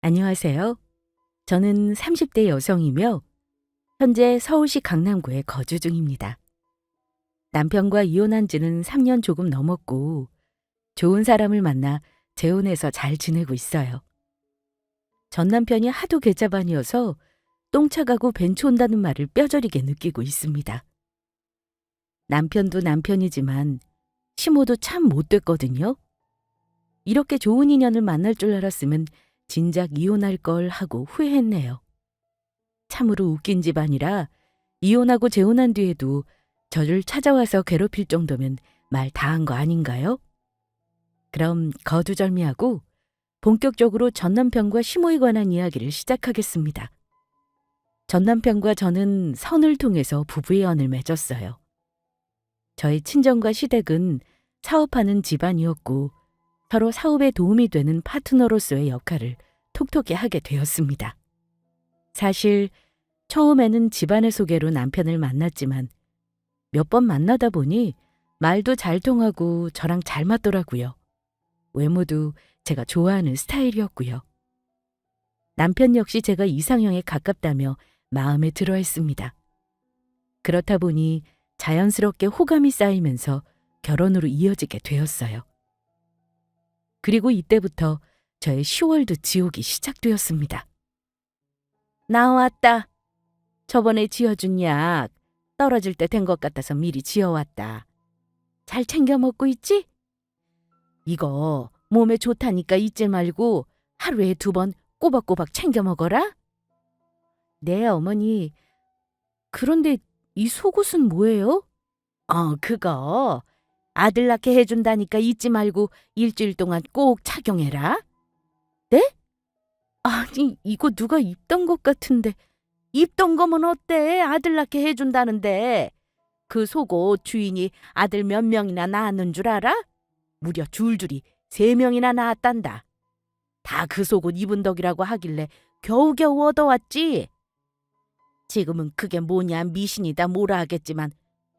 안녕하세요. 저는 30대 여성이며 현재 서울시 강남구에 거주 중입니다. 남편과 이혼한 지는 3년 조금 넘었고 좋은 사람을 만나 재혼해서 잘 지내고 있어요. 전 남편이 하도 괴짜반이어서 똥차 가고 벤츠 온다는 말을 뼈저리게 느끼고 있습니다. 남편도 남편이지만 시모도 참 못됐거든요. 이렇게 좋은 인연을 만날 줄 알았으면 진작 이혼할 걸 하고 후회했네요. 참으로 웃긴 집안이라 이혼하고 재혼한 뒤에도 저를 찾아와서 괴롭힐 정도면 말 다 한 거 아닌가요? 그럼 거두절미하고 본격적으로 전 남편과 시모에 관한 이야기를 시작하겠습니다. 전 남편과 저는 선을 통해서 부부의 연을 맺었어요. 저의 친정과 시댁은 사업하는 집안이었고 서로 사업에 도움이 되는 파트너로서의 역할을 톡톡히 하게 되었습니다. 사실 처음에는 집안의 소개로 남편을 만났지만 몇 번 만나다 보니 말도 잘 통하고 저랑 잘 맞더라고요. 외모도 제가 좋아하는 스타일이었고요. 남편 역시 제가 이상형에 가깝다며 마음에 들어 했습니다. 그렇다 보니 자연스럽게 호감이 쌓이면서 결혼으로 이어지게 되었어요. 그리고 이때부터 저의 10월도 지옥이 시작되었습니다. 나왔다. 저번에 지어준 약 떨어질 때 된 것 같아서 미리 지어왔다. 잘 챙겨 먹고 있지? 이거 몸에 좋다니까 잊지 말고 하루에 2번 꼬박꼬박 챙겨 먹어라. 네, 어머니. 그런데 이 속옷은 뭐예요? 그거 아들 낳게 해준다니까 잊지 말고 일주일 동안 꼭 착용해라. 네? 아니, 이거 누가 입던 것 같은데. 입던 거면 어때? 아들 낳게 해준다는데. 그 속옷 주인이 아들 몇 명이나 낳았는 줄 알아? 무려 줄줄이 3명이나 낳았단다. 다 그 속옷 입은 덕이라고 하길래 겨우겨우 얻어왔지. 지금은 그게 뭐냐 미신이다 뭐라 하겠지만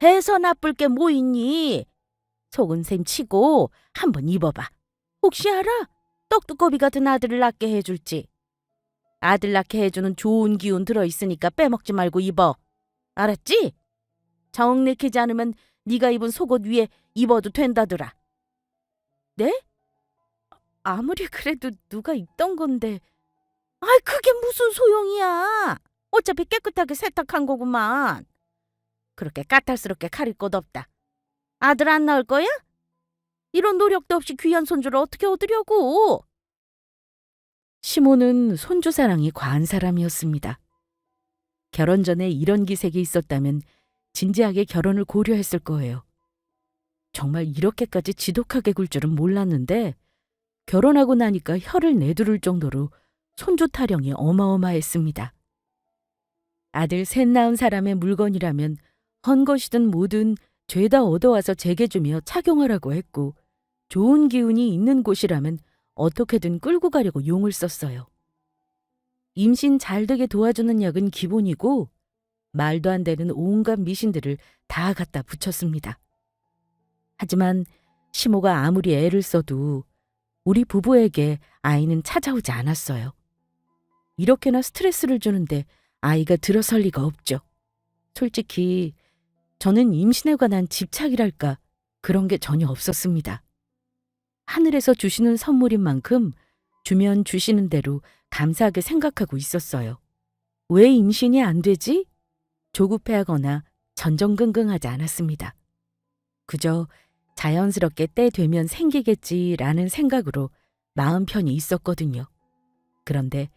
해서 나쁠 게 뭐 있니? 속은 셈 치고 한번 입어봐. 혹시 알아? 떡두꺼비 같은 아들을 낳게 해줄지. 아들 낳게 해주는 좋은 기운 들어있으니까 빼먹지 말고 입어. 알았지? 정 내키지 않으면 네가 입은 속옷 위에 입어도 된다더라. 네? 아무리 그래도 누가 입던 건데. 아이, 그게 무슨 소용이야. 어차피 깨끗하게 세탁한 거구만. 그렇게 까탈스럽게 가릴 것 없다. 아들 안 낳을 거야? 이런 노력도 없이 귀한 손주를 어떻게 얻으려고? 시모는 손주 사랑이 과한 사람이었습니다. 결혼 전에 이런 기색이 있었다면 진지하게 결혼을 고려했을 거예요. 정말 이렇게까지 지독하게 굴 줄은 몰랐는데 결혼하고 나니까 혀를 내두를 정도로 손주 타령이 어마어마했습니다. 아들 셋 낳은 사람의 물건이라면 헌 것이든 뭐든 죄다 얻어와서 제게 주며 착용하라고 했고 좋은 기운이 있는 곳이라면 어떻게든 끌고 가려고 용을 썼어요. 임신 잘 되게 도와주는 약은 기본이고 말도 안 되는 온갖 미신들을 다 갖다 붙였습니다. 하지만 시모가 아무리 애를 써도 우리 부부에게 아이는 찾아오지 않았어요. 이렇게나 스트레스를 주는데 아이가 들어설 리가 없죠. 솔직히 저는 임신에 관한 집착이랄까 그런 게 전혀 없었습니다. 하늘에서 주시는 선물인 만큼 주면 주시는 대로 감사하게 생각하고 있었어요. 왜 임신이 안 되지? 조급해하거나 전전긍긍하지 않았습니다. 그저 자연스럽게 때 되면 생기겠지라는 생각으로 마음 편히 있었거든요. 그런데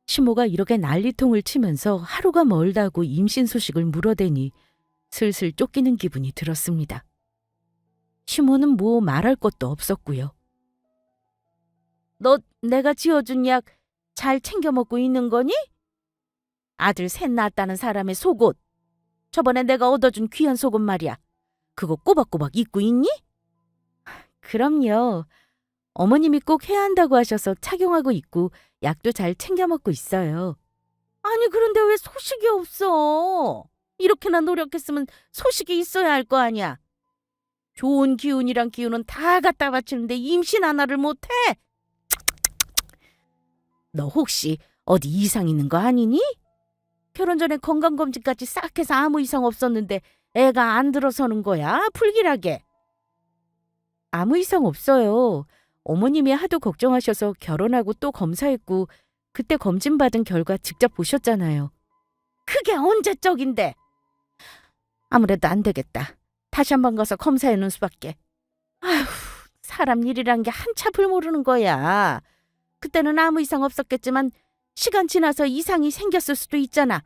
시모가 이렇게 난리통을 치면서 하루가 멀다고 임신 소식을 물어대니 슬슬 쫓기는 기분이 들었습니다. 시모는 뭐 말할 것도 없었고요. 너 내가 지어준 약 잘 챙겨 먹고 있는 거니? 아들 셋 낳았다는 사람의 속옷. 저번에 내가 얻어준 귀한 속옷 말이야. 그거 꼬박꼬박 입고 있니? 그럼요. 어머님이 꼭 해야 한다고 하셔서 착용하고 있고 약도 잘 챙겨 먹고 있어요. 아니, 그런데 왜 소식이 없어? 이렇게나 노력했으면 소식이 있어야 할 거 아니야. 좋은 기운이랑 기운은 다 갖다 바치는데 임신 하나를 못해? 너 혹시 어디 이상 있는 거 아니니? 결혼 전에 건강검진까지 싹 해서 아무 이상 없었는데 애가 안 들어서는 거야, 불길하게. 아무 이상 없어요. 어머님이 하도 걱정하셔서 결혼하고 또 검사했고 그때 검진 받은 결과 직접 보셨잖아요. 그게 언제적인데? 아무래도 안 되겠다. 다시 한번 가서 검사해 놓은 수밖에. 아휴, 사람 일이란 게 한참을 모르는 거야. 그때는 아무 이상 없었겠지만 시간 지나서 이상이 생겼을 수도 있잖아.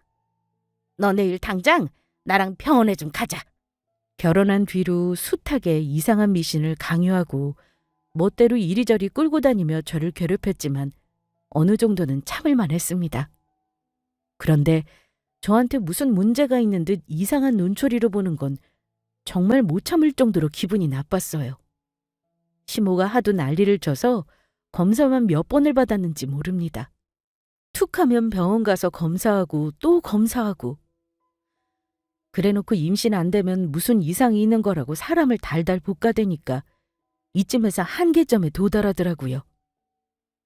너 내일 당장 나랑 병원에 좀 가자. 결혼한 뒤로 숱하게 이상한 미신을 강요하고 멋대로 이리저리 끌고 다니며 저를 괴롭혔지만 어느 정도는 참을만 했습니다. 그런데 저한테 무슨 문제가 있는 듯 이상한 눈초리로 보는 건 정말 못 참을 정도로 기분이 나빴어요. 시모가 하도 난리를 쳐서 검사만 몇 번을 받았는지 모릅니다. 툭 하면 병원 가서 검사하고 또 검사하고. 그래놓고 임신 안 되면 무슨 이상이 있는 거라고 사람을 달달 볶아대니까 이쯤에서 한계점에 도달하더라고요.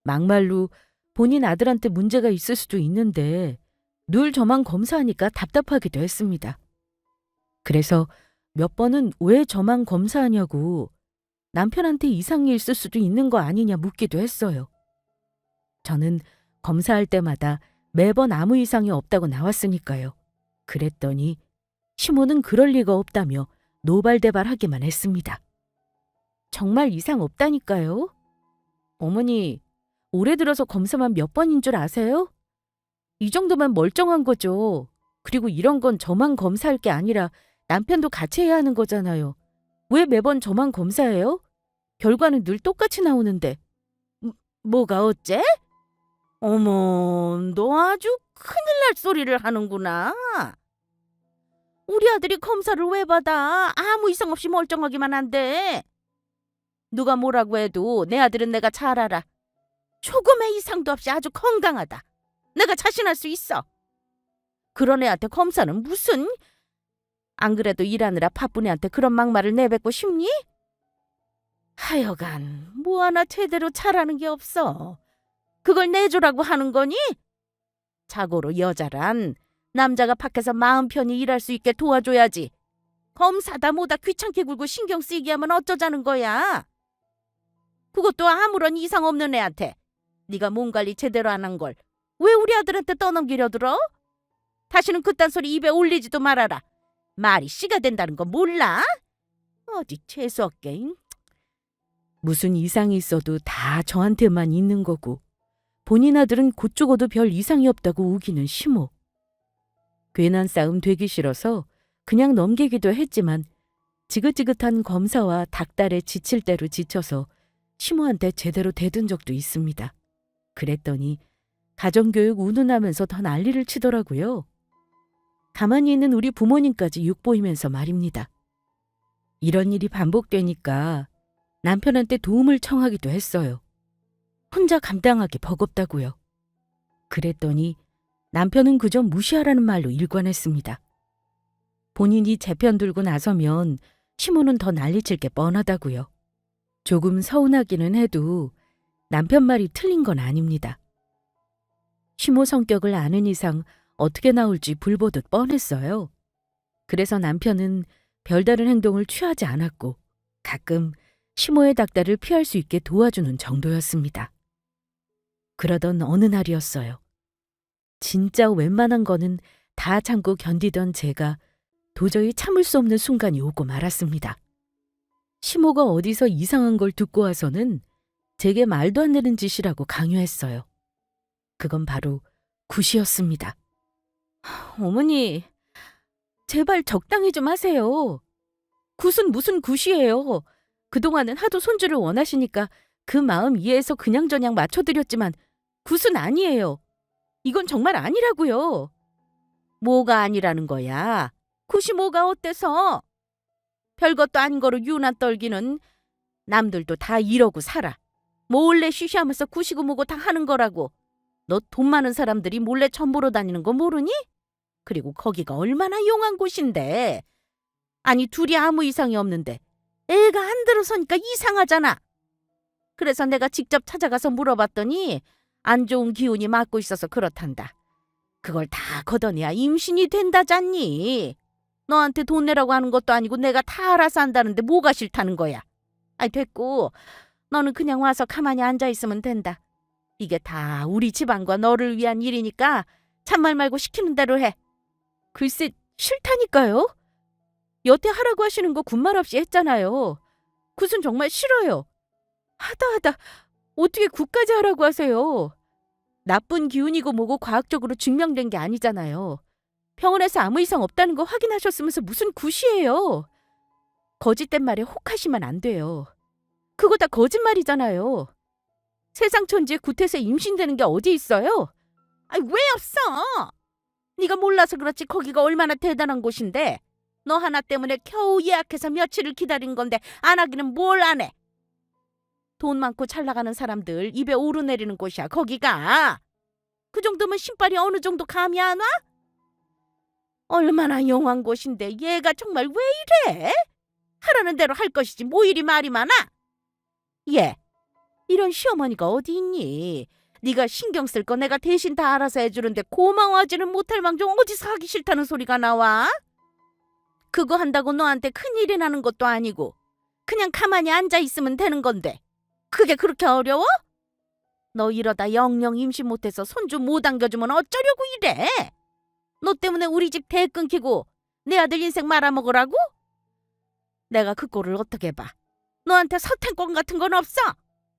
막말로 본인 아들한테 문제가 있을 수도 있는데 늘 저만 검사하니까 답답하기도 했습니다. 그래서 몇 번은 왜 저만 검사하냐고 남편한테 이상이 있을 수도 있는 거 아니냐 묻기도 했어요. 저는 검사할 때마다 매번 아무 이상이 없다고 나왔으니까요. 그랬더니 시모는 그럴 리가 없다며 노발대발하기만 했습니다. 정말 이상 없다니까요. 어머니, 올해 들어서 검사만 몇 번인 줄 아세요? 이 정도면 멀쩡한 거죠. 그리고 이런 건 저만 검사할 게 아니라 남편도 같이 해야 하는 거잖아요. 왜 매번 저만 검사해요? 결과는 늘 똑같이 나오는데. 뭐가 어째? 어머, 너 아주 큰일 날 소리를 하는구나. 우리 아들이 검사를 왜 받아? 아무 이상 없이 멀쩡하기만 한데. 누가 뭐라고 해도 내 아들은 내가 잘 알아. 조금의 이상도 없이 아주 건강하다. 내가 자신할 수 있어. 그런 애한테 검사는 무슨? 안 그래도 일하느라 바쁜 애한테 그런 막말을 내뱉고 싶니? 하여간 뭐 하나 제대로 잘하는 게 없어. 그걸 내주라고 하는 거니? 자고로 여자란 남자가 밖에서 마음 편히 일할 수 있게 도와줘야지. 검사다 뭐다 귀찮게 굴고 신경 쓰이게 하면 어쩌자는 거야. 그것도 아무런 이상 없는 애한테 네가 몸 관리 제대로 안 한 걸 왜 우리 아들한테 떠넘기려 들어? 다시는 그딴 소리 입에 올리지도 말아라. 말이 씨가 된다는 거 몰라? 어디 재수없게. 무슨 이상이 있어도 다 저한테만 있는 거고 본인 아들은 곧 죽어도 별 이상이 없다고 우기는 시모. 괜한 싸움 되기 싫어서 그냥 넘기기도 했지만 지긋지긋한 검사와 닭달에 지칠 대로 지쳐서 시모한테 제대로 대든 적도 있습니다. 그랬더니 가정교육 운운하면서 더 난리를 치더라고요. 가만히 있는 우리 부모님까지 욕보이면서 말입니다. 이런 일이 반복되니까 남편한테 도움을 청하기도 했어요. 혼자 감당하기 버겁다고요. 그랬더니 남편은 그저 무시하라는 말로 일관했습니다. 본인이 제 편 들고 나서면 시모는 더 난리칠 게 뻔하다고요. 조금 서운하기는 해도 남편 말이 틀린 건 아닙니다. 시모 성격을 아는 이상 어떻게 나올지 불보듯 뻔했어요. 그래서 남편은 별다른 행동을 취하지 않았고 가끔 시모의 닭달을 피할 수 있게 도와주는 정도였습니다. 그러던 어느 날이었어요. 진짜 웬만한 거는 다 참고 견디던 제가 도저히 참을 수 없는 순간이 오고 말았습니다. 시모가 어디서 이상한 걸 듣고 와서는 제게 말도 안 되는 짓이라고 강요했어요. 그건 바로 굿이었습니다. 어머니, 제발 적당히 좀 하세요. 굿은 무슨 굿이에요. 그동안은 하도 손주를 원하시니까 그 마음 이해해서 그냥저냥 맞춰드렸지만 굿은 아니에요. 이건 정말 아니라고요. 뭐가 아니라는 거야? 굿이 뭐가 어때서? 별것도 아닌 거로 유난 떨기는 남들도 다 이러고 살아. 몰래 쉬쉬하면서 굿이고 뭐고 다 하는 거라고. 너 돈 많은 사람들이 몰래 첨보로 다니는 거 모르니? 그리고 거기가 얼마나 용한 곳인데. 아니 둘이 아무 이상이 없는데 애가 안 들어서니까 이상하잖아. 그래서 내가 직접 찾아가서 물어봤더니 안 좋은 기운이 맞고 있어서 그렇단다. 그걸 다 걷어내야 임신이 된다잖니. 너한테 돈 내라고 하는 것도 아니고 내가 다 알아서 한다는데 뭐가 싫다는 거야. 아이 됐고 너는 그냥 와서 가만히 앉아있으면 된다. 이게 다 우리 집안과 너를 위한 일이니까 참말 말고 시키는 대로 해. 글쎄 싫다니까요. 여태 하라고 하시는 거 군말 없이 했잖아요. 굿은 정말 싫어요. 하다 어떻게 굿까지 하라고 하세요. 나쁜 기운이고 뭐고 과학적으로 증명된 게 아니잖아요. 병원에서 아무 이상 없다는 거 확인하셨으면서 무슨 굿이에요. 거짓된 말에 혹하시면 안 돼요. 그거 다 거짓말이잖아요. 세상 천지에 굿해서 임신되는 게 어디 있어요? 아니 왜 없어? 네가 몰라서 그렇지 거기가 얼마나 대단한 곳인데. 너 하나 때문에 겨우 예약해서 며칠을 기다린 건데 안 하기는 뭘 안 해. 돈 많고 잘 나가는 사람들 입에 오르내리는 곳이야 거기가. 그 정도면 신발이 어느 정도 감이 안 와? 얼마나 용한 곳인데 얘가 정말 왜 이래? 하라는 대로 할 것이지 뭐 이리 말이 많아? 얘 이런 시어머니가 어디 있니? 네가 신경 쓸 거 내가 대신 다 알아서 해주는데 고마워하지는 못할 망정 어디서 하기 싫다는 소리가 나와? 그거 한다고 너한테 큰일이 나는 것도 아니고 그냥 가만히 앉아있으면 되는 건데 그게 그렇게 어려워? 너 이러다 영영 임신 못해서 손주 못 안겨주면 어쩌려고 이래? 너 때문에 우리 집 대 끊기고 내 아들 인생 말아먹으라고? 내가 그 꼴을 어떻게 봐? 너한테 서탱권 같은 건 없어?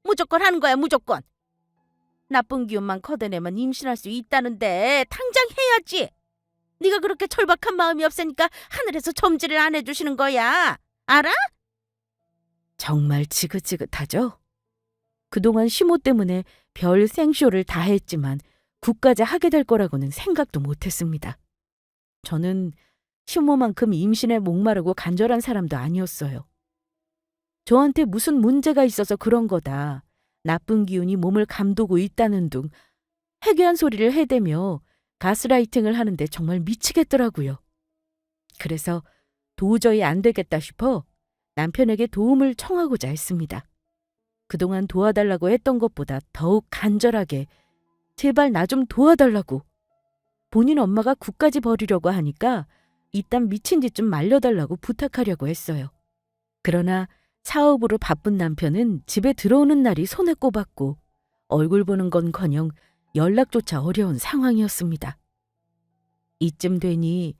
무조건 하는 거야 무조건. 나쁜 기운만 걷어내면 임신할 수 있다는데 당장 해야지. 네가 그렇게 절박한 마음이 없으니까 하늘에서 점지를 안 해주시는 거야. 알아? 정말 지긋지긋하죠? 그동안 시모 때문에 별 생쇼를 다 했지만 굿까지 하게 될 거라고는 생각도 못했습니다. 저는 시모만큼 임신에 목마르고 간절한 사람도 아니었어요. 저한테 무슨 문제가 있어서 그런 거다. 나쁜 기운이 몸을 감도고 있다는 둥 해괴한 소리를 해대며 가스라이팅을 하는데 정말 미치겠더라고요. 그래서 도저히 안 되겠다 싶어 남편에게 도움을 청하고자 했습니다. 그동안 도와달라고 했던 것보다 더욱 간절하게 제발 나 좀 도와달라고. 본인 엄마가 굿까지 버리려고 하니까 이딴 미친 짓 좀 말려달라고 부탁하려고 했어요. 그러나 사업으로 바쁜 남편은 집에 들어오는 날이 손에 꼽았고 얼굴 보는 건커녕 연락조차 어려운 상황이었습니다. 이쯤 되니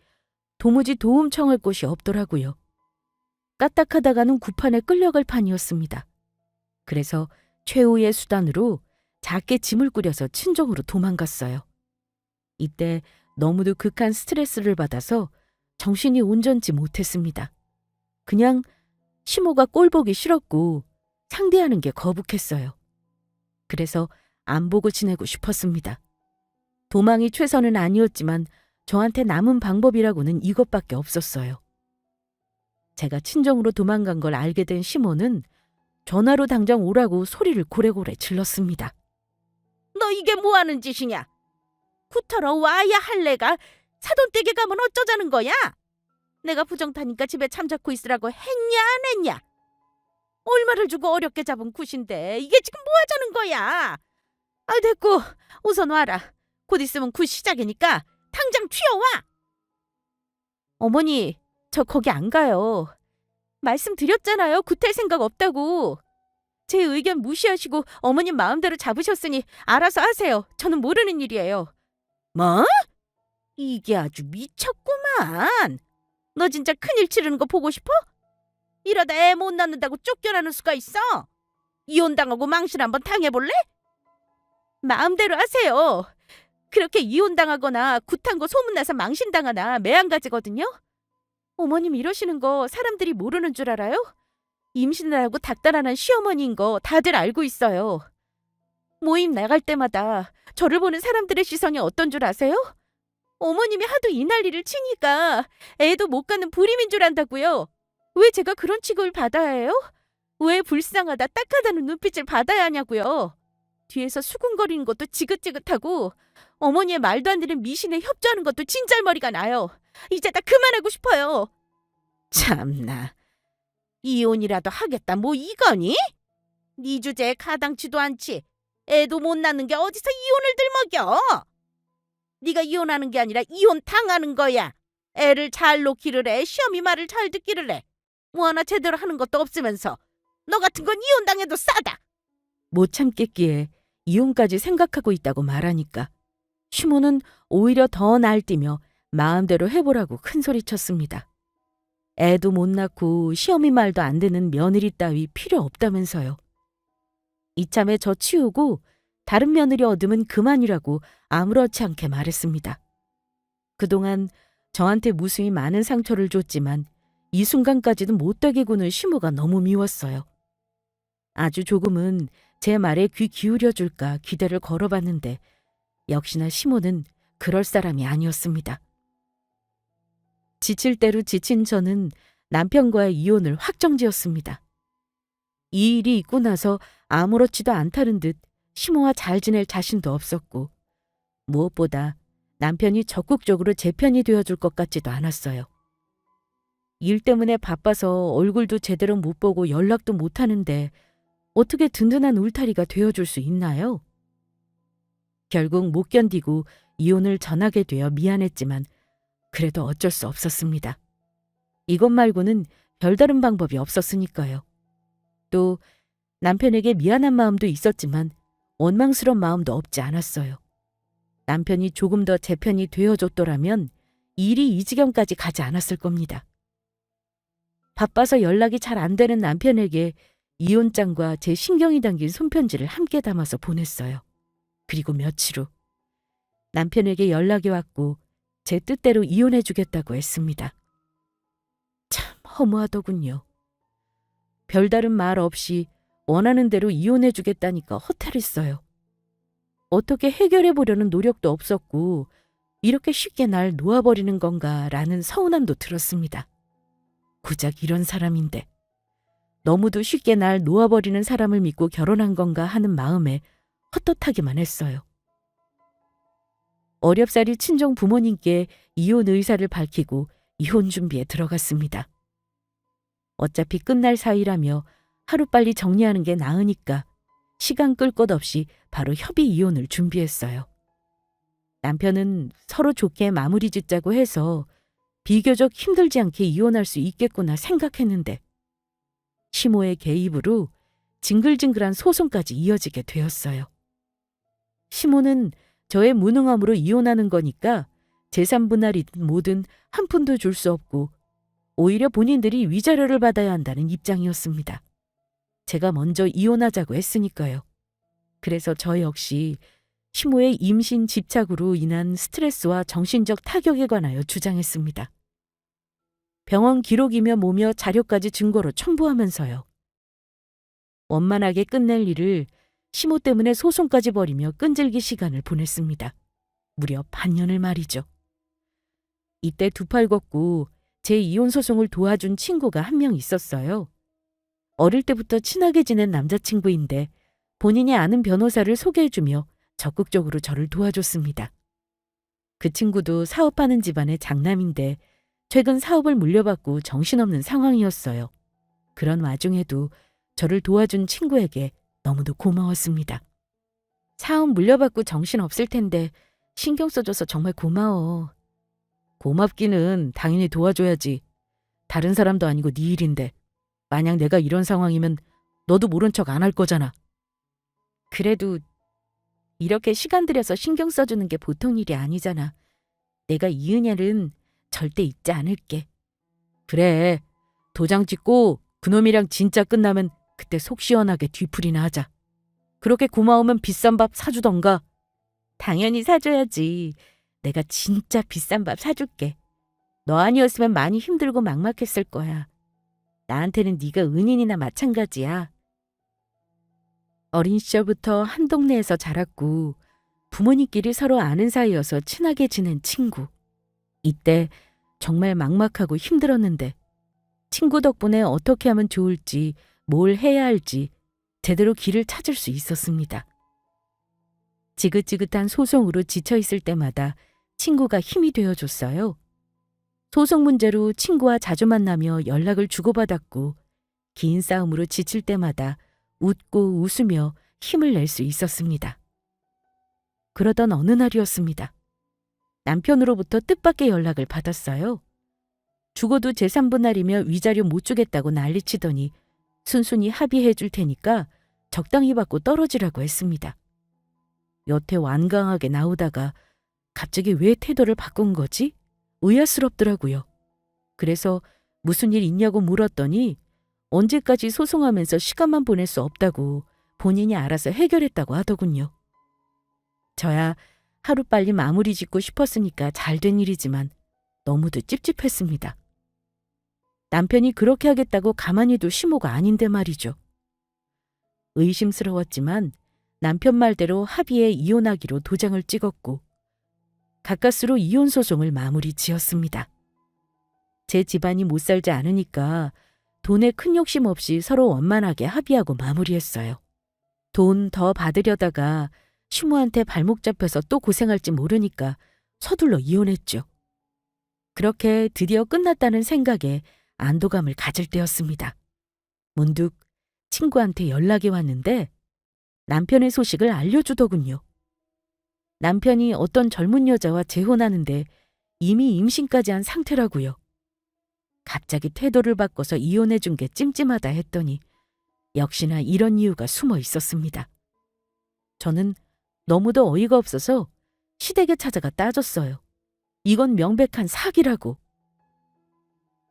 도무지 도움 청할 곳이 없더라고요. 까딱하다가는 굿판에 끌려갈 판이었습니다. 그래서 최후의 수단으로 작게 짐을 꾸려서 친정으로 도망갔어요. 이때 너무도 극한 스트레스를 받아서 정신이 온전치 못했습니다. 그냥 시모가 꼴 보기 싫었고 상대하는 게 거북했어요. 그래서 안 보고 지내고 싶었습니다. 도망이 최선은 아니었지만 저한테 남은 방법이라고는 이것밖에 없었어요. 제가 친정으로 도망간 걸 알게 된 시모는 전화로 당장 오라고 소리를 고래고래 질렀습니다. 너 이게 뭐하는 짓이냐? 굿하러 와야 할 내가 사돈댁에 가면 어쩌자는 거야? 내가 부정타니까 집에 잠자코 있으라고 했냐 안 했냐? 얼마를 주고 어렵게 잡은 굿인데 이게 지금 뭐 하자는 거야? 아 됐고 우선 와라. 곧 있으면 굿 시작이니까 당장 튀어와. 어머니 저 거기 안 가요. 말씀드렸잖아요. 굿할 생각 없다고. 제 의견 무시하시고 어머님 마음대로 잡으셨으니 알아서 하세요. 저는 모르는 일이에요. 뭐? 이게 아주 미쳤구만. 너 진짜 큰일 치르는 거 보고 싶어? 이러다 애 못 낳는다고 쫓겨나는 수가 있어. 이혼당하고 망신 한번 당해볼래? 마음대로 하세요. 그렇게 이혼당하거나 굿한 거 소문나서 망신당하나 매한가지거든요. 어머님 이러시는 거 사람들이 모르는 줄 알아요? 임신을 하고 닥달하는 시어머니인 거 다들 알고 있어요. 모임 나갈 때마다 저를 보는 사람들의 시선이 어떤 줄 아세요? 어머님이 하도 이 난리를 치니까 애도 못 갖는 불임인 줄 안다고요. 왜 제가 그런 취급을 받아야 해요? 왜 불쌍하다 딱하다는 눈빛을 받아야 하냐고요. 뒤에서 수군거리는 것도 지긋지긋하고 어머니의 말도 안 되는 미신에 협조하는 것도 진절머리가 나요. 이제 다 그만하고 싶어요. 참나. 이혼이라도 하겠다 뭐 이거니? 네 주제에 가당치도 않지. 애도 못 낳는 게 어디서 이혼을 들먹여? 네가 이혼하는 게 아니라 이혼 당하는 거야. 애를 잘 놓기를 해. 시어미 말을 잘 듣기를 해. 뭐 하나 제대로 하는 것도 없으면서 너 같은 건 이혼당해도 싸다. 못 참겠기에 이혼까지 생각하고 있다고 말하니까 시모는 오히려 더 날뛰며 마음대로 해보라고 큰소리쳤습니다. 애도 못 낳고 시어미 말도 안 듣는 며느리 따위 필요 없다면서요. 이참에 저 치우고 다른 며느리 얻으면 그만이라고 아무렇지 않게 말했습니다. 그동안 저한테 무수히 많은 상처를 줬지만 이 순간까지도 못되게 구는 시모가 너무 미웠어요. 아주 조금은 제 말에 귀 기울여줄까 기대를 걸어봤는데 역시나 시모는 그럴 사람이 아니었습니다. 지칠 대로 지친 저는 남편과의 이혼을 확정지었습니다. 이 일이 있고 나서 아무렇지도 않다는 듯 시모와 잘 지낼 자신도 없었고 무엇보다 남편이 적극적으로 제 편이 되어줄 것 같지도 않았어요. 일 때문에 바빠서 얼굴도 제대로 못 보고 연락도 못 하는데 어떻게 든든한 울타리가 되어줄 수 있나요? 결국 못 견디고 이혼을 전하게 되어 미안했지만 그래도 어쩔 수 없었습니다. 이것 말고는 별다른 방법이 없었으니까요. 또 남편에게 미안한 마음도 있었지만 원망스러운 마음도 없지 않았어요. 남편이 조금 더 제 편이 되어줬더라면 일이 이 지경까지 가지 않았을 겁니다. 바빠서 연락이 잘 안 되는 남편에게 이혼장과 제 신경이 담긴 손편지를 함께 담아서 보냈어요. 그리고 며칠 후 남편에게 연락이 왔고 제 뜻대로 이혼해주겠다고 했습니다. 참 허무하더군요. 별다른 말 없이 원하는 대로 이혼해주겠다니까 허탈했어요. 어떻게 해결해보려는 노력도 없었고 이렇게 쉽게 날 놓아버리는 건가라는 서운함도 들었습니다. 고작 이런 사람인데 너무도 쉽게 날 놓아버리는 사람을 믿고 결혼한 건가 하는 마음에 헛헛하기만 했어요. 어렵사리 친정 부모님께 이혼 의사를 밝히고 이혼 준비에 들어갔습니다. 어차피 끝날 사이라며 하루빨리 정리하는 게 나으니까 시간 끌 것 없이 바로 협의 이혼을 준비했어요. 남편은 서로 좋게 마무리 짓자고 해서 비교적 힘들지 않게 이혼할 수 있겠구나 생각했는데 시모의 개입으로 징글징글한 소송까지 이어지게 되었어요. 시모는 저의 무능함으로 이혼하는 거니까 재산 분할이든 뭐든 한 푼도 줄 수 없고 오히려 본인들이 위자료를 받아야 한다는 입장이었습니다. 제가 먼저 이혼하자고 했으니까요. 그래서 저 역시 시모의 임신 집착으로 인한 스트레스와 정신적 타격에 관하여 주장했습니다. 병원 기록이며 뭐며 자료까지 증거로 첨부하면서요. 원만하게 끝낼 일을 시모 때문에 소송까지 벌이며 끈질기 시간을 보냈습니다. 무려 반년을 말이죠. 이때 두 팔 걷고 제 이혼 소송을 도와준 친구가 한 명 있었어요. 어릴 때부터 친하게 지낸 남자친구인데 본인이 아는 변호사를 소개해주며 적극적으로 저를 도와줬습니다. 그 친구도 사업하는 집안의 장남인데 최근 사업을 물려받고 정신없는 상황이었어요. 그런 와중에도 저를 도와준 친구에게 너무도 고마웠습니다. 사업 물려받고 정신없을 텐데 신경 써줘서 정말 고마워. 고맙기는 당연히 도와줘야지. 다른 사람도 아니고 네 일인데 만약 내가 이런 상황이면 너도 모른 척 안 할 거잖아. 그래도 이렇게 시간 들여서 신경 써주는 게 보통 일이 아니잖아. 내가 이 은혜는 절대 잊지 않을게. 그래. 도장 찍고 그놈이랑 진짜 끝나면 그때 속 시원하게 뒤풀이나 하자. 그렇게 고마우면 비싼 밥 사주던가. 당연히 사줘야지. 내가 진짜 비싼 밥 사줄게. 너 아니었으면 많이 힘들고 막막했을 거야. 나한테는 네가 은인이나 마찬가지야. 어린 시절부터 한 동네에서 자랐고 부모님끼리 서로 아는 사이여서 친하게 지낸 친구. 이때 정말 막막하고 힘들었는데 친구 덕분에 어떻게 하면 좋을지 뭘 해야 할지 제대로 길을 찾을 수 있었습니다. 지긋지긋한 소송으로 지쳐있을 때마다 친구가 힘이 되어줬어요. 소송 문제로 친구와 자주 만나며 연락을 주고받았고 긴 싸움으로 지칠 때마다 웃고 웃으며 힘을 낼 수 있었습니다. 그러던 어느 날이었습니다. 남편으로부터 뜻밖의 연락을 받았어요. 죽어도 재산분할이며 위자료 못 주겠다고 난리치더니 순순히 합의해 줄 테니까 적당히 받고 떨어지라고 했습니다. 여태 완강하게 나오다가 갑자기 왜 태도를 바꾼 거지? 의아스럽더라고요. 그래서 무슨 일 있냐고 물었더니 언제까지 소송하면서 시간만 보낼 수 없다고 본인이 알아서 해결했다고 하더군요. 저야 하루빨리 마무리 짓고 싶었으니까 잘 된 일이지만 너무도 찝찝했습니다. 남편이 그렇게 하겠다고 가만히 둘 시모가 아닌데 말이죠. 의심스러웠지만 남편 말대로 합의에 이혼하기로 도장을 찍었고 가까스로 이혼 소송을 마무리 지었습니다. 제 집안이 못 살지 않으니까 돈에 큰 욕심 없이 서로 원만하게 합의하고 마무리했어요. 돈 더 받으려다가 시모한테 발목 잡혀서 또 고생할지 모르니까 서둘러 이혼했죠. 그렇게 드디어 끝났다는 생각에 안도감을 가질 때였습니다. 문득 친구한테 연락이 왔는데 남편의 소식을 알려주더군요. 남편이 어떤 젊은 여자와 재혼하는데 이미 임신까지 한 상태라고요. 갑자기 태도를 바꿔서 이혼해준 게 찜찜하다 했더니 역시나 이런 이유가 숨어 있었습니다. 저는 너무도 어이가 없어서 시댁에 찾아가 따졌어요. 이건 명백한 사기라고.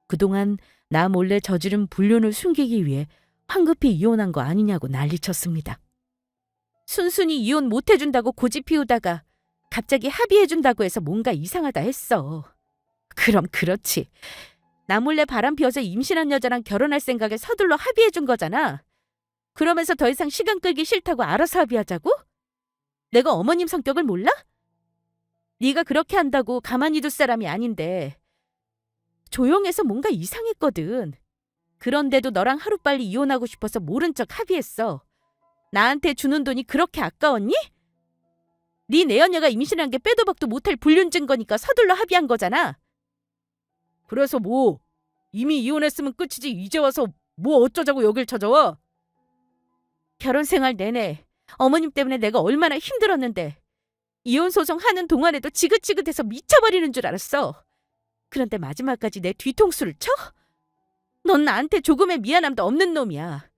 그동안 나 몰래 저지른 불륜을 숨기기 위해 황급히 이혼한 거 아니냐고 난리쳤습니다. 순순히 이혼 못 해준다고 고집 피우다가 갑자기 합의해준다고 해서 뭔가 이상하다 했어. 그럼 그렇지. 나 몰래 바람 피워서 임신한 여자랑 결혼할 생각에 서둘러 합의해준 거잖아. 그러면서 더 이상 시간 끌기 싫다고 알아서 합의하자고? 내가 어머님 성격을 몰라? 네가 그렇게 한다고 가만히 둘 사람이 아닌데 조용해서 뭔가 이상했거든. 그런데도 너랑 하루빨리 이혼하고 싶어서 모른 척 합의했어. 나한테 주는 돈이 그렇게 아까웠니? 네 내연녀가 임신한 게 빼도 박도 못할 불륜 증거니까 서둘러 합의한 거잖아. 그래서 뭐? 이미 이혼했으면 끝이지 이제 와서 뭐 어쩌자고 여길 찾아와? 결혼 생활 내내 어머님 때문에 내가 얼마나 힘들었는데 이혼 소송 하는 동안에도 지긋지긋해서 미쳐버리는 줄 알았어. 그런데 마지막까지 내 뒤통수를 쳐? 넌 나한테 조금의 미안함도 없는 놈이야.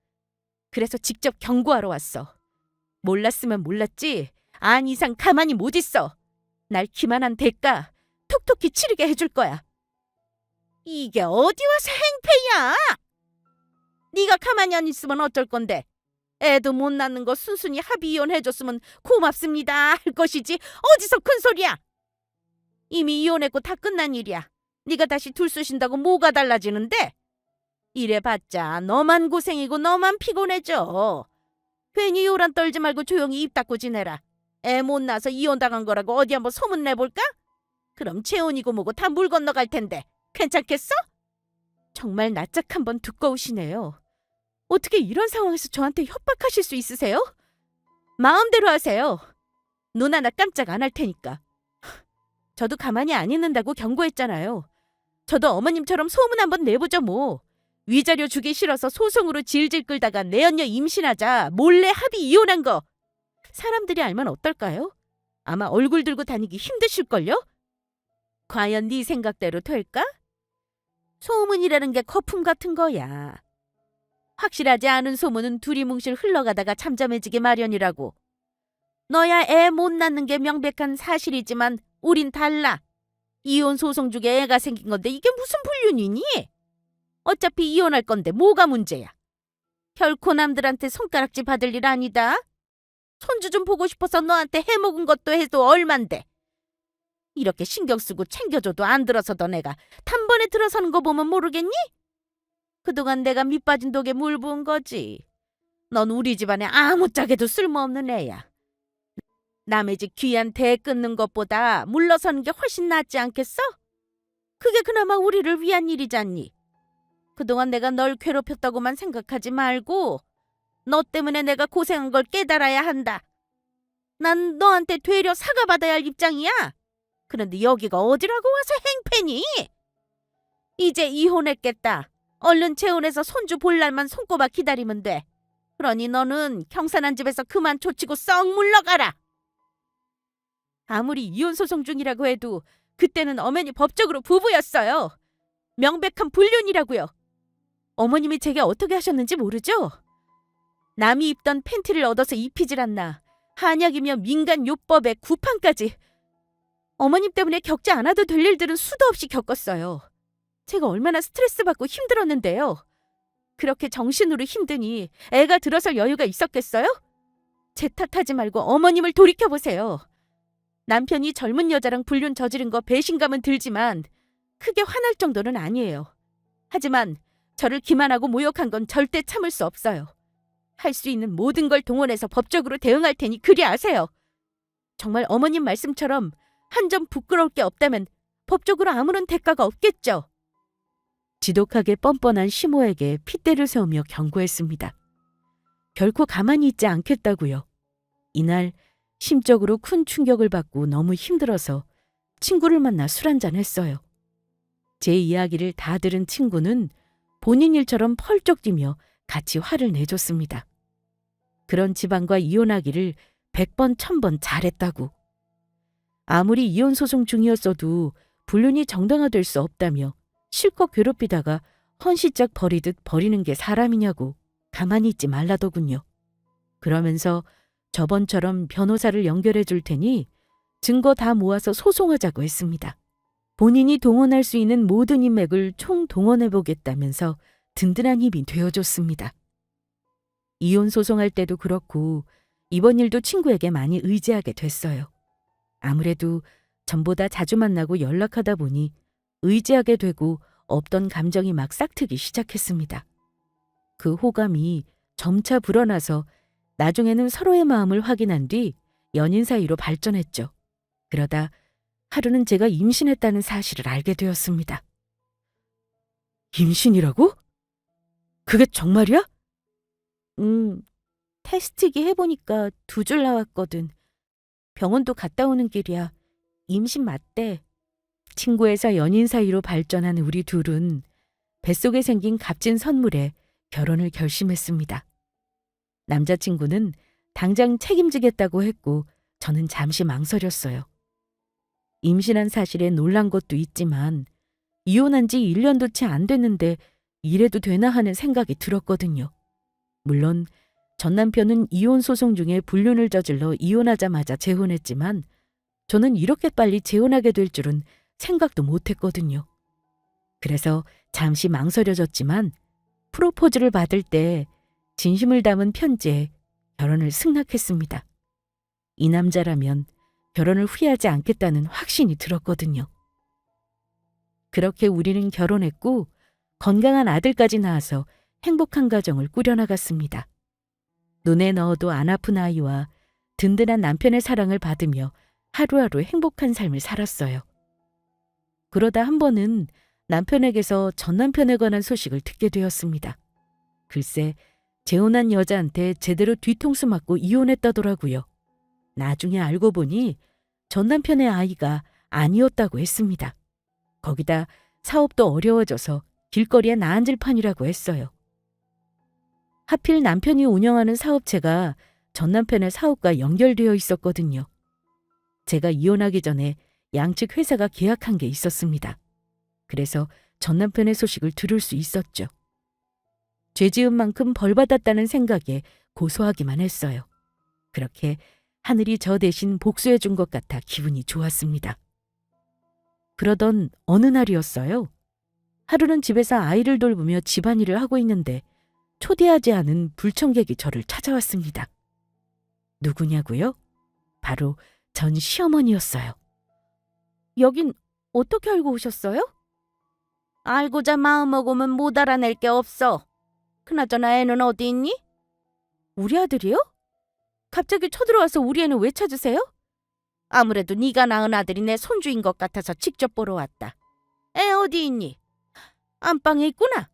그래서 직접 경고하러 왔어. 몰랐으면 몰랐지 안 이상 가만히 못 있어. 날 기만한 대가 톡톡히 치르게 해줄 거야. 이게 어디 와서 행패야? 네가 가만히 안 있으면 어쩔 건데. 애도 못 낳는 거 순순히 합의 이혼해줬으면 고맙습니다 할 것이지 어디서 큰 소리야. 이미 이혼했고 다 끝난 일이야. 네가 다시 둘 쑤신다고 뭐가 달라지는데? 이래봤자 너만 고생이고 너만 피곤해져. 괜히 요란 떨지 말고 조용히 입 닫고 지내라. 애 못 낳아서 이혼당한 거라고 어디 한번 소문 내볼까? 그럼 재혼이고 뭐고 다 물 건너갈 텐데 괜찮겠어? 정말 낯짝 한번 두꺼우시네요. 어떻게 이런 상황에서 저한테 협박하실 수 있으세요? 마음대로 하세요. 눈 하나 깜짝 안 할 테니까. 저도 가만히 안 있는다고 경고했잖아요. 저도 어머님처럼 소문 한번 내보죠 뭐. 위자료 주기 싫어서 소송으로 질질 끌다가 내연녀 임신하자 몰래 합의 이혼한 거. 사람들이 알면 어떨까요? 아마 얼굴 들고 다니기 힘드실걸요? 과연 네 생각대로 될까? 소문이라는 게 거품 같은 거야. 확실하지 않은 소문은 두리뭉실 흘러가다가 잠잠해지기 마련이라고. 너야 애 못 낳는 게 명백한 사실이지만 우린 달라. 이혼 소송 중에 애가 생긴 건데 이게 무슨 불륜이니? 어차피 이혼할 건데 뭐가 문제야. 결코 남들한테 손가락질 받을 일 아니다. 손주 좀 보고 싶어서 너한테 해먹은 것도 해도 얼만데. 이렇게 신경 쓰고 챙겨줘도 안 들어서던 애가 단번에 들어서는 거 보면 모르겠니? 그동안 내가 밑빠진 독에 물 부은 거지. 넌 우리 집안에 아무짝에도 쓸모없는 애야. 남의 집 귀한 대 끊는 것보다 물러서는 게 훨씬 낫지 않겠어? 그게 그나마 우리를 위한 일이잖니. 그동안 내가 널 괴롭혔다고만 생각하지 말고 너 때문에 내가 고생한 걸 깨달아야 한다. 난 너한테 되려 사과받아야 할 입장이야. 그런데 여기가 어디라고 와서 행패니? 이제 이혼했겠다. 얼른 재혼해서 손주 볼 날만 손꼽아 기다리면 돼. 그러니 너는 경사난 집에서 그만 조치고 썩 물러가라. 아무리 이혼 소송 중이라고 해도 그때는 어머니 법적으로 부부였어요. 명백한 불륜이라고요. 어머님이 제게 어떻게 하셨는지 모르죠? 남이 입던 팬티를 얻어서 입히질 않나 한약이며 민간요법에 구판까지. 어머님 때문에 겪지 않아도 될 일들은 수도 없이 겪었어요. 제가 얼마나 스트레스 받고 힘들었는데요. 그렇게 정신으로 힘드니 애가 들어설 여유가 있었겠어요? 제 탓하지 말고 어머님을 돌이켜보세요. 남편이 젊은 여자랑 불륜 저지른 거 배신감은 들지만 크게 화날 정도는 아니에요. 하지만 저를 기만하고 모욕한 건 절대 참을 수 없어요. 할 수 있는 모든 걸 동원해서 법적으로 대응할 테니 그리 아세요. 정말 어머님 말씀처럼 한 점 부끄러울 게 없다면 법적으로 아무런 대가가 없겠죠. 지독하게 뻔뻔한 시모에게 핏대를 세우며 경고했습니다. 결코 가만히 있지 않겠다고요. 이날 심적으로 큰 충격을 받고 너무 힘들어서 친구를 만나 술 한잔 했어요. 제 이야기를 다 들은 친구는 본인 일처럼 펄쩍 뛰며 같이 화를 내줬습니다. 그런 집안과 이혼하기를 100번 1000번 잘했다고. 아무리 이혼 소송 중이었어도 불륜이 정당화될 수 없다며 실컷 괴롭히다가 헌시짝 버리듯 버리는 게 사람이냐고 가만히 있지 말라더군요. 그러면서 저번처럼 변호사를 연결해 줄 테니 증거 다 모아서 소송하자고 했습니다. 본인이 동원할 수 있는 모든 인맥을 총동원해 보겠다면서 든든한 힘이 되어줬습니다. 이혼 소송할 때도 그렇고 이번 일도 친구에게 많이 의지하게 됐어요. 아무래도 전보다 자주 만나고 연락하다 보니 의지하게 되고 없던 감정이 막 싹트기 시작했습니다. 그 호감이 점차 불어나서 나중에는 서로의 마음을 확인한 뒤 연인 사이로 발전했죠. 그러다 하루는 제가 임신했다는 사실을 알게 되었습니다. 임신이라고? 그게 정말이야? 테스트기 해보니까 2줄 나왔거든. 병원도 갔다 오는 길이야. 임신 맞대. 친구에서 연인 사이로 발전한 우리 둘은 뱃속에 생긴 값진 선물에 결혼을 결심했습니다. 남자친구는 당장 책임지겠다고 했고 저는 잠시 망설였어요. 임신한 사실에 놀란 것도 있지만 이혼한 지 1년도 채 안 됐는데 이래도 되나 하는 생각이 들었거든요. 물론 전 남편은 이혼 소송 중에 불륜을 저질러 이혼하자마자 재혼했지만 저는 이렇게 빨리 재혼하게 될 줄은 생각도 못했거든요. 그래서 잠시 망설여졌지만 프로포즈를 받을 때 진심을 담은 편지에 결혼을 승낙했습니다. 이 남자라면 결혼을 후회하지 않겠다는 확신이 들었거든요. 그렇게 우리는 결혼했고 건강한 아들까지 낳아서 행복한 가정을 꾸려나갔습니다. 눈에 넣어도 안 아픈 아이와 든든한 남편의 사랑을 받으며 하루하루 행복한 삶을 살았어요. 그러다 한 번은 남편에게서 전 남편에 관한 소식을 듣게 되었습니다. 글쎄, 재혼한 여자한테 제대로 뒤통수 맞고 이혼했다더라고요. 나중에 알고 보니 전 남편의 아이가 아니었다고 했습니다. 거기다 사업도 어려워져서 길거리에 나앉을 판이라고 했어요. 하필 남편이 운영하는 사업체가 전 남편의 사업과 연결되어 있었거든요. 제가 이혼하기 전에 양측 회사가 계약한 게 있었습니다. 그래서 전 남편의 소식을 들을 수 있었죠. 죄 지은 만큼 벌 받았다는 생각에 고소하기만 했어요. 그렇게 하늘이 저 대신 복수해 준 것 같아 기분이 좋았습니다. 그러던 어느 날이었어요. 하루는 집에서 아이를 돌보며 집안일을 하고 있는데 초대하지 않은 불청객이 저를 찾아왔습니다. 누구냐고요? 바로 전 시어머니였어요. 여긴 어떻게 알고 오셨어요? 알고자 마음먹으면 못 알아낼 게 없어. 그나저나 애는 어디 있니? 우리 아들이요? 갑자기 쳐들어와서 우리 애는 왜 찾으세요? 아무래도 네가 낳은 아들이 내 손주인 것 같아서 직접 보러 왔다. 애 어디 있니? 안방에 있구나.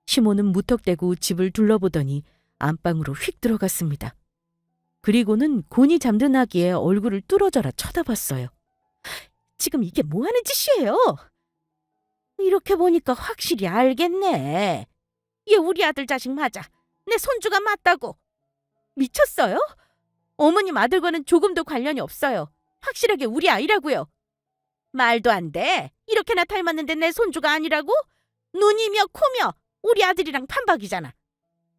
시모는 무턱대고 집을 둘러보더니 안방으로 휙 들어갔습니다. 그리고는 곤히 잠든 아기의 얼굴을 뚫어져라 쳐다봤어요. 지금 이게 뭐 하는 짓이에요? 이렇게 보니까 확실히 알겠네. 얘 우리 아들 자식 맞아. 내 손주가 맞다고. 미쳤어요? 어머님 아들과는 조금도 관련이 없어요. 확실하게 우리 아이라고요. 말도 안 돼. 이렇게나 닮았는데 내 손주가 아니라고? 눈이며 코며 우리 아들이랑 판박이잖아.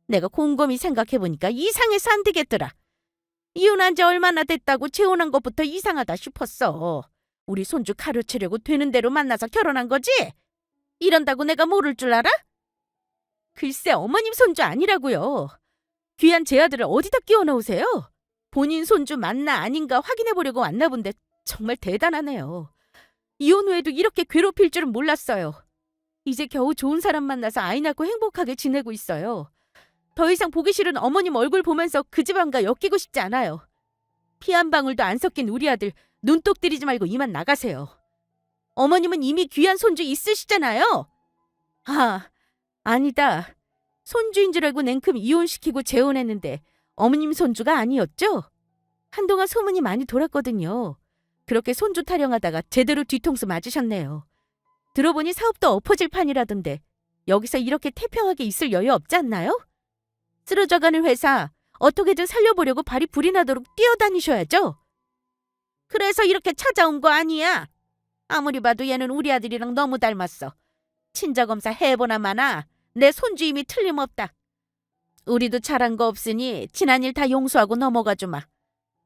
내가 곰곰이 생각해보니까 이상해서 안 되겠더라. 이혼한 지 얼마나 됐다고 재혼한 것부터 이상하다 싶었어. 우리 손주 가르치려고 되는 대로 만나서 결혼한 거지? 이런다고 내가 모를 줄 알아? 글쎄 어머님 손주 아니라고요. 귀한 제 아들을 어디다 끼워 넣으세요? 본인 손주 맞나 아닌가 확인해보려고 왔나 본데 정말 대단하네요. 이혼 후에도 이렇게 괴롭힐 줄은 몰랐어요. 이제 겨우 좋은 사람 만나서 아이 낳고 행복하게 지내고 있어요. 더 이상 보기 싫은 어머님 얼굴 보면서 그 집안과 엮이고 싶지 않아요. 피 한 방울도 안 섞인 우리 아들 눈독 들이지 말고 이만 나가세요. 어머님은 이미 귀한 손주 있으시잖아요. 아, 아니다. 손주인 줄 알고 냉큼 이혼시키고 재혼했는데 어머님 손주가 아니었죠? 한동안 소문이 많이 돌았거든요. 그렇게 손주 타령하다가 제대로 뒤통수 맞으셨네요. 들어보니 사업도 엎어질 판이라던데 여기서 이렇게 태평하게 있을 여유 없지 않나요? 쓰러져가는 회사 어떻게든 살려보려고 발이 불이 나도록 뛰어다니셔야죠. 그래서 이렇게 찾아온 거 아니야. 아무리 봐도 얘는 우리 아들이랑 너무 닮았어. 친자검사 해보나 마나 내 손주임이 틀림없다. 우리도 잘한 거 없으니 지난 일 다 용서하고 넘어가 주마.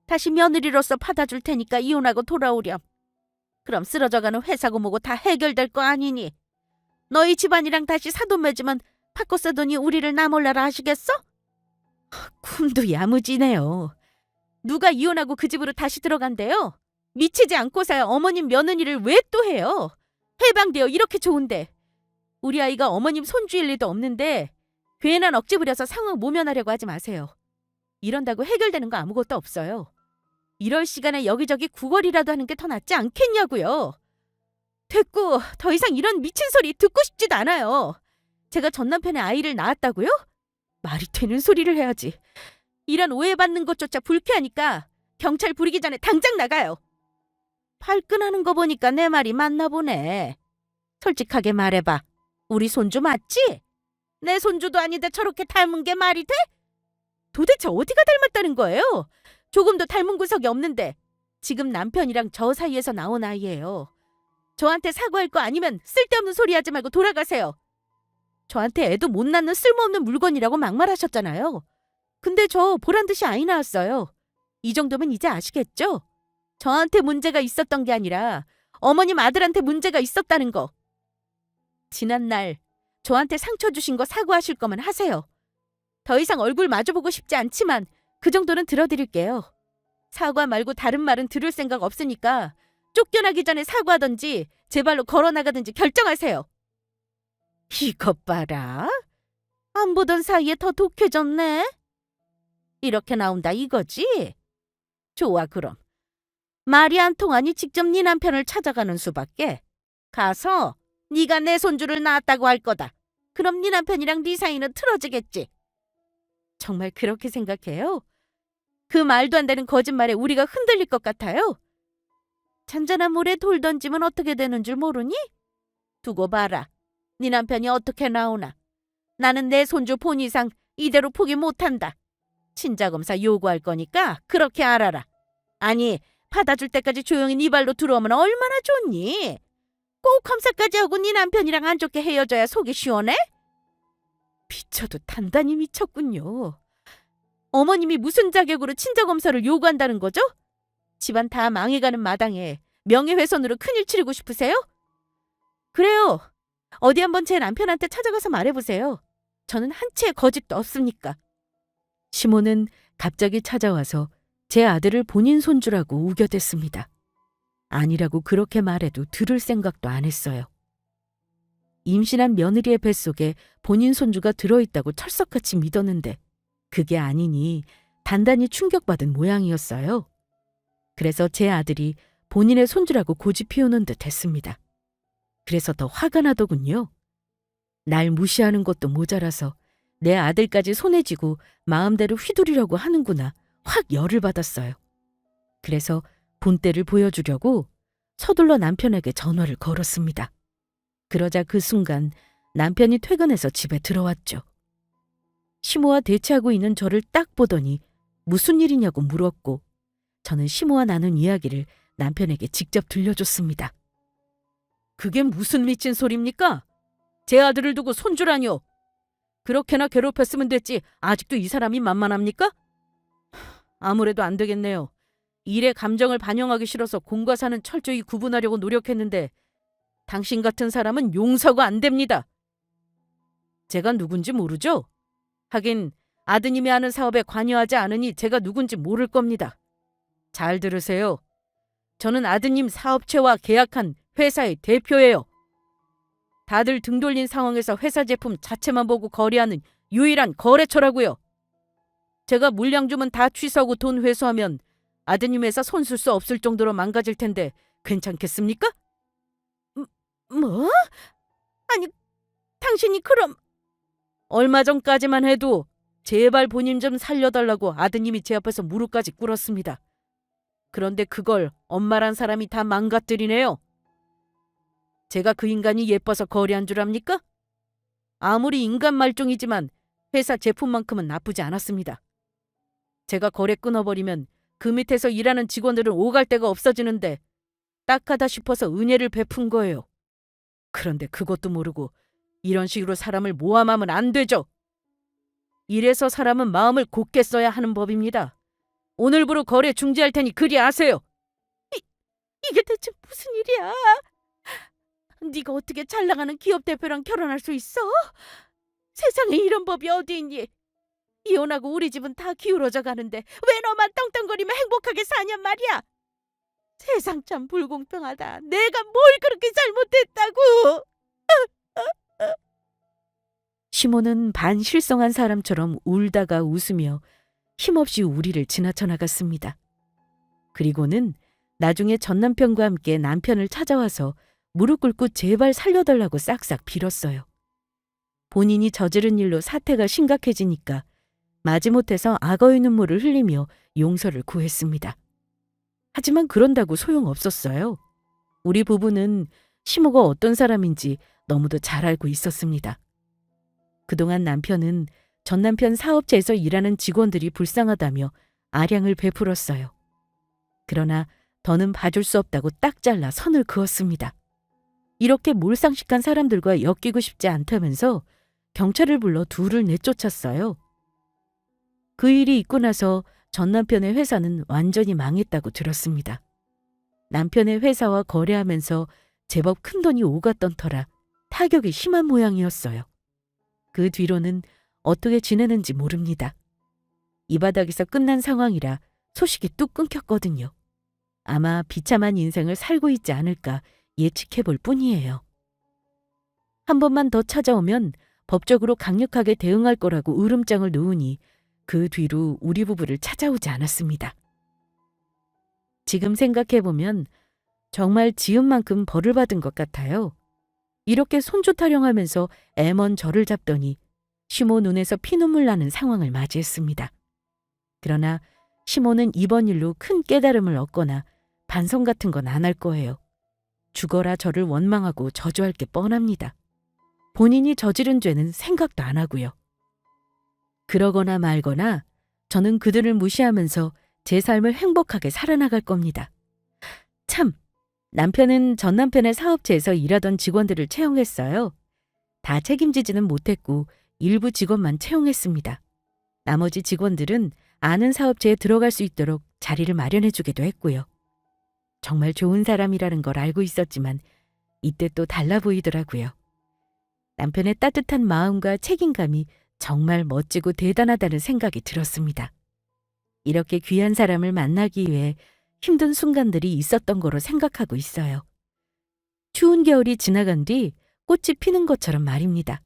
다시 며느리로서 받아줄 테니까 이혼하고 돌아오렴. 그럼 쓰러져가는 회사고 뭐고 다 해결될 거 아니니. 너희 집안이랑 다시 사돈 맺으면 바꿔 쓰더니 우리를 나몰라라 하시겠어? 꿈도 야무지네요. 누가 이혼하고 그 집으로 다시 들어간대요? 미치지 않고서야 어머님 며느리를 왜 또 해요? 해방되어 이렇게 좋은데. 우리 아이가 어머님 손주일 리도 없는데 괜한 억지 부려서 상황 모면하려고 하지 마세요. 이런다고 해결되는 거 아무것도 없어요. 이럴 시간에 여기저기 구걸이라도 하는 게 더 낫지 않겠냐고요. 됐고 더 이상 이런 미친 소리 듣고 싶지도 않아요. 제가 전 남편의 아이를 낳았다고요? 말이 되는 소리를 해야지. 이런 오해받는 것조차 불쾌하니까 경찰 부르기 전에 당장 나가요. 발끈하는 거 보니까 내 말이 맞나 보네. 솔직하게 말해봐. 우리 손주 맞지? 내 손주도 아닌데 저렇게 닮은 게 말이 돼? 도대체 어디가 닮았다는 거예요? 조금도 닮은 구석이 없는데 지금 남편이랑 저 사이에서 나온 아이예요. 저한테 사과할 거 아니면 쓸데없는 소리 하지 말고 돌아가세요. 저한테 애도 못 낳는 쓸모없는 물건이라고 막말하셨잖아요. 근데 저 보란듯이 아이 낳았어요. 이 정도면 이제 아시겠죠? 저한테 문제가 있었던 게 아니라 어머님 아들한테 문제가 있었다는 거. 지난날 저한테 상처 주신 거 사과하실 거면 하세요. 더 이상 얼굴 마주보고 싶지 않지만 그 정도는 들어드릴게요. 사과 말고 다른 말은 들을 생각 없으니까 쫓겨나기 전에 사과하든지 제 발로 걸어나가든지 결정하세요. 이것 봐라. 안 보던 사이에 더 독해졌네. 이렇게 나온다 이거지? 좋아 그럼. 말이 안 통하니 직접 네 남편을 찾아가는 수밖에. 가서 네가 내 손주를 낳았다고 할 거다. 그럼 네 남편이랑 네 사이는 틀어지겠지. 정말 그렇게 생각해요? 그 말도 안 되는 거짓말에 우리가 흔들릴 것 같아요? 잔잔한 물에 돌 던지면 어떻게 되는 줄 모르니? 두고 봐라. 네 남편이 어떻게 나오나. 나는 내 손주 본 이상 이대로 포기 못한다. 친자검사 요구할 거니까 그렇게 알아라. 아니 받아줄 때까지 조용히 네 발로 들어오면 얼마나 좋니? 꼭 검사까지 하고 네 남편이랑 안 좋게 헤어져야 속이 시원해? 미쳐도 단단히 미쳤군요. 어머님이 무슨 자격으로 친자검사를 요구한다는 거죠? 집안 다 망해가는 마당에 명예훼손으로 큰일 치르고 싶으세요? 그래요. 어디 한번 제 남편한테 찾아가서 말해보세요. 저는 한 채의 거짓도 없으니까. 시모는 갑자기 찾아와서 제 아들을 본인 손주라고 우겨댔습니다. 아니라고 그렇게 말해도 들을 생각도 안 했어요. 임신한 며느리의 뱃속에 본인 손주가 들어있다고 철석같이 믿었는데 그게 아니니 단단히 충격받은 모양이었어요. 그래서 제 아들이 본인의 손주라고 고집 피우는 듯 했습니다. 그래서 더 화가 나더군요. 날 무시하는 것도 모자라서 내 아들까지 손에 쥐고 마음대로 휘두르려고 하는구나 확 열을 받았어요. 그래서 본때를 보여주려고 서둘러 남편에게 전화를 걸었습니다. 그러자 그 순간 남편이 퇴근해서 집에 들어왔죠. 시모와 대치하고 있는 저를 딱 보더니 무슨 일이냐고 물었고 저는 시모와 나눈 이야기를 남편에게 직접 들려줬습니다. 그게 무슨 미친 소리입니까? 제 아들을 두고 손주라뇨. 그렇게나 괴롭혔으면 됐지 아직도 이 사람이 만만합니까? 아무래도 안 되겠네요. 일의 감정을 반영하기 싫어서 공과 사는 철저히 구분하려고 노력했는데 당신 같은 사람은 용서가 안 됩니다. 제가 누군지 모르죠? 하긴 아드님이 하는 사업에 관여하지 않으니 제가 누군지 모를 겁니다. 잘 들으세요. 저는 아드님 사업체와 계약한 회사의 대표예요. 다들 등 돌린 상황에서 회사 제품 자체만 보고 거래하는 유일한 거래처라고요. 제가 물량 주면 다 취소하고 돈 회수하면 아드님 회사 손 쓸 수 없을 정도로 망가질 텐데 괜찮겠습니까? 뭐? 아니, 당신이 그럼... 얼마 전까지만 해도 제발 본인 좀 살려달라고 아드님이 제 앞에서 무릎까지 꿇었습니다. 그런데 그걸 엄마란 사람이 다 망가뜨리네요. 제가 그 인간이 예뻐서 거래한 줄 압니까? 아무리 인간 말종이지만 회사 제품만큼은 나쁘지 않았습니다. 제가 거래 끊어버리면 그 밑에서 일하는 직원들은 오갈 데가 없어지는데 딱하다 싶어서 은혜를 베푼 거예요. 그런데 그것도 모르고 이런 식으로 사람을 모함하면 안 되죠. 이래서 사람은 마음을 곧게 써야 하는 법입니다. 오늘부로 거래 중지할 테니 그리 아세요. 이게 대체 무슨 일이야? 네가 어떻게 잘 나가는 기업 대표랑 결혼할 수 있어? 세상에 이런 법이 어디 있니? 이혼하고 우리 집은 다 기울어져 가는데 왜 너만 떵떵거리며 행복하게 사냔 말이야. 세상 참 불공평하다. 내가 뭘 그렇게 잘못했다고. 시모는 반실성한 사람처럼 울다가 웃으며 힘없이 우리를 지나쳐 나갔습니다. 그리고는 나중에 전남편과 함께 남편을 찾아와서 무릎 꿇고 제발 살려달라고 싹싹 빌었어요. 본인이 저지른 일로 사태가 심각해지니까 마지못해서 악어의 눈물을 흘리며 용서를 구했습니다. 하지만 그런다고 소용없었어요. 우리 부부는 시모가 어떤 사람인지 너무도 잘 알고 있었습니다. 그동안 남편은 전 남편 사업체에서 일하는 직원들이 불쌍하다며 아량을 베풀었어요. 그러나 더는 봐줄 수 없다고 딱 잘라 선을 그었습니다. 이렇게 몰상식한 사람들과 엮이고 싶지 않다면서 경찰을 불러 둘을 내쫓았어요. 그 일이 있고 나서 전 남편의 회사는 완전히 망했다고 들었습니다. 남편의 회사와 거래하면서 제법 큰돈이 오갔던 터라 타격이 심한 모양이었어요. 그 뒤로는 어떻게 지내는지 모릅니다. 이 바닥에서 끝난 상황이라 소식이 뚝 끊겼거든요. 아마 비참한 인생을 살고 있지 않을까 예측해 볼 뿐이에요. 한 번만 더 찾아오면 법적으로 강력하게 대응할 거라고 으름장을 놓으니 그 뒤로 우리 부부를 찾아오지 않았습니다. 지금 생각해보면 정말 지은 만큼 벌을 받은 것 같아요. 이렇게 손주 타령하면서 애먼 저를 잡더니 시모 눈에서 피눈물 나는 상황을 맞이했습니다. 그러나 시모는 이번 일로 큰 깨달음을 얻거나 반성 같은 건 안 할 거예요. 죽어라 저를 원망하고 저주할 게 뻔합니다. 본인이 저지른 죄는 생각도 안 하고요. 그러거나 말거나 저는 그들을 무시하면서 제 삶을 행복하게 살아나갈 겁니다. 참, 남편은 전 남편의 사업체에서 일하던 직원들을 채용했어요. 다 책임지지는 못했고 일부 직원만 채용했습니다. 나머지 직원들은 아는 사업체에 들어갈 수 있도록 자리를 마련해주기도 했고요. 정말 좋은 사람이라는 걸 알고 있었지만 이때 또 달라 보이더라고요. 남편의 따뜻한 마음과 책임감이 정말 멋지고 대단하다는 생각이 들었습니다. 이렇게 귀한 사람을 만나기 위해 힘든 순간들이 있었던 거로 생각하고 있어요. 추운 겨울이 지나간 뒤 꽃이 피는 것처럼 말입니다.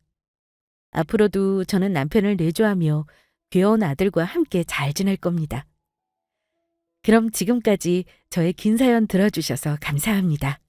앞으로도 저는 남편을 내조하며 귀여운 아들과 함께 잘 지낼 겁니다. 그럼 지금까지 저의 긴 사연 들어주셔서 감사합니다.